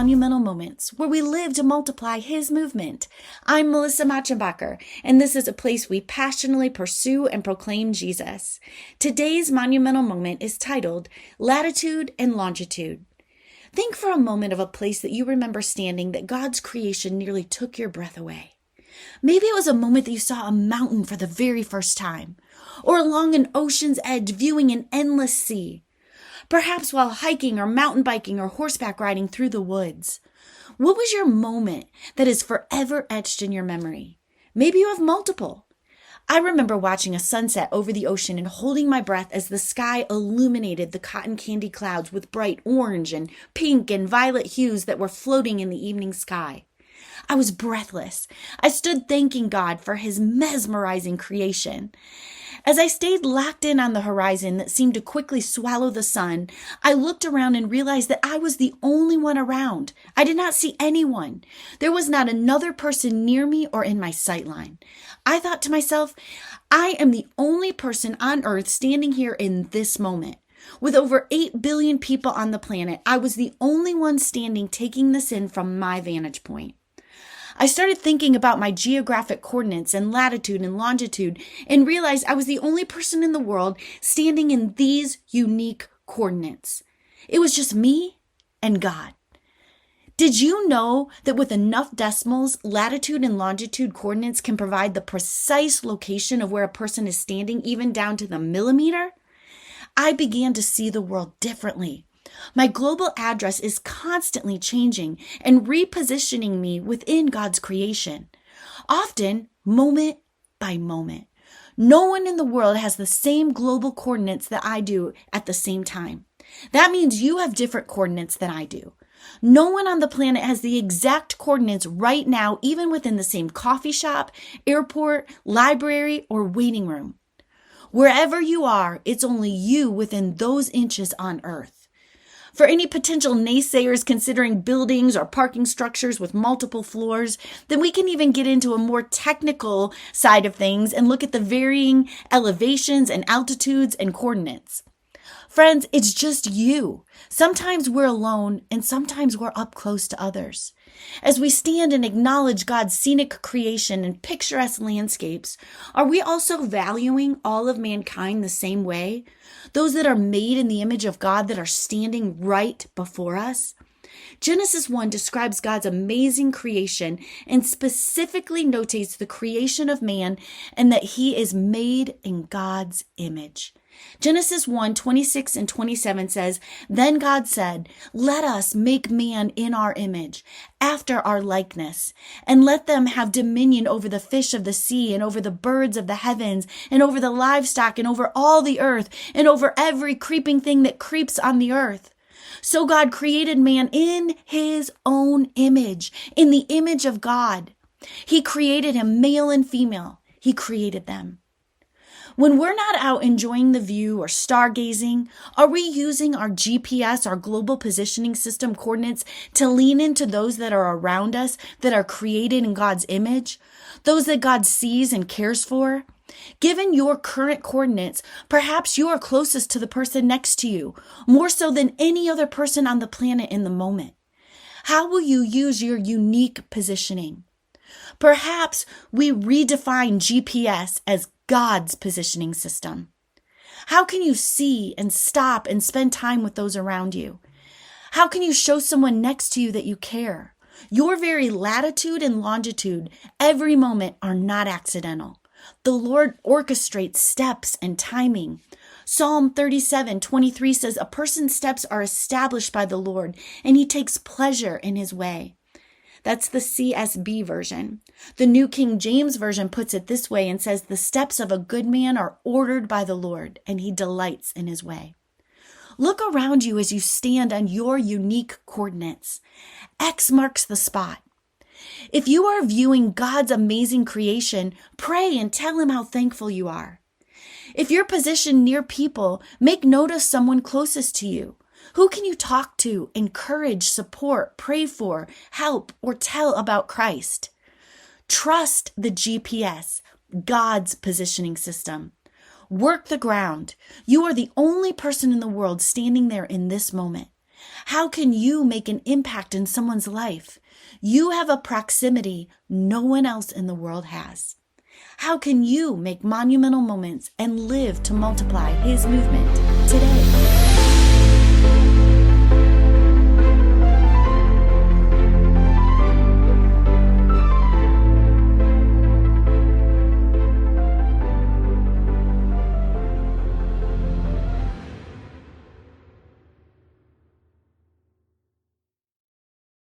monumental moments where we live to multiply His movement. I'm Melissa Machenbacher, and this is a place we passionately pursue and proclaim Jesus. Today's monumental moment is titled Latitude and Longitude. Think for a moment of a place that you remember standing that God's creation nearly took your breath away. Maybe it was a moment that you saw a mountain for the very first time, or along an ocean's edge viewing an endless sea. Perhaps while hiking or mountain biking or horseback riding through the woods. What was your moment that is forever etched in your memory? Maybe you have multiple. I remember watching a sunset over the ocean and holding my breath as the sky illuminated the cotton candy clouds with bright orange and pink and violet hues that were floating in the evening sky. I was breathless. I stood thanking God for His mesmerizing creation. As I stayed locked in on the horizon that seemed to quickly swallow the sun, I looked around and realized that I was the only one around. I did not see anyone. There was not another person near me or in my sightline. I thought to myself, I am the only person on earth standing here in this moment. With over 8 billion people on the planet, I was the only one standing taking this in from my vantage point. I started thinking about my geographic coordinates and latitude and longitude and realized I was the only person in the world standing in these unique coordinates. It was just me and God. Did you know that with enough decimals, latitude and longitude coordinates can provide the precise location of where a person is standing, even down to the millimeter? I began to see the world differently. My global address is constantly changing and repositioning me within God's creation, often moment by moment. No one in the world has the same global coordinates that I do at the same time. That means you have different coordinates than I do. No one on the planet has the exact coordinates right now, even within the same coffee shop, airport, library, or waiting room. Wherever you are, it's only you within those inches on Earth. For any potential naysayers considering buildings or parking structures with multiple floors, then we can even get into a more technical side of things and look at the varying elevations and altitudes and coordinates. Friends, it's just you. Sometimes we're alone and sometimes we're up close to others. As we stand and acknowledge God's scenic creation and picturesque landscapes, are we also valuing all of mankind the same way? Those that are made in the image of God that are standing right before us? Genesis 1 describes God's amazing creation and specifically notates the creation of man and that he is made in God's image. Genesis 1:26 and 27 says, Then God said, Let us make man in our image, after our likeness, and let them have dominion over the fish of the sea, and over the birds of the heavens, and over the livestock, and over all the earth, and over every creeping thing that creeps on the earth. So God created man in His own image, in the image of God. He created him male and female. He created them. When we're not out enjoying the view or stargazing, are we using our GPS, our global positioning system coordinates, to lean into those that are around us that are created in God's image, those that God sees and cares for? Given your current coordinates, perhaps you are closest to the person next to you, more so than any other person on the planet in the moment. How will you use your unique positioning? Perhaps we redefine GPS as God's positioning system. How can you see and stop and spend time with those around you? How can you show someone next to you that you care? Your very latitude and longitude, every moment, are not accidental. The Lord orchestrates steps and timing. Psalm 37:23 says, A person's steps are established by the Lord, and He takes pleasure in His way. That's the CSB version. The New King James Version puts it this way and says, The steps of a good man are ordered by the Lord, and He delights in His way. Look around you as you stand on your unique coordinates. X marks the spot. If you are viewing God's amazing creation, pray and tell Him how thankful you are. If you're positioned near people, make note of someone closest to you. Who can you talk to, encourage, support, pray for, help, or tell about Christ? Trust the GPS, God's positioning system. Work the ground. You are the only person in the world standing there in this moment. How can you make an impact in someone's life? You have a proximity no one else in the world has. How can you make monumental moments and live to multiply His movement today?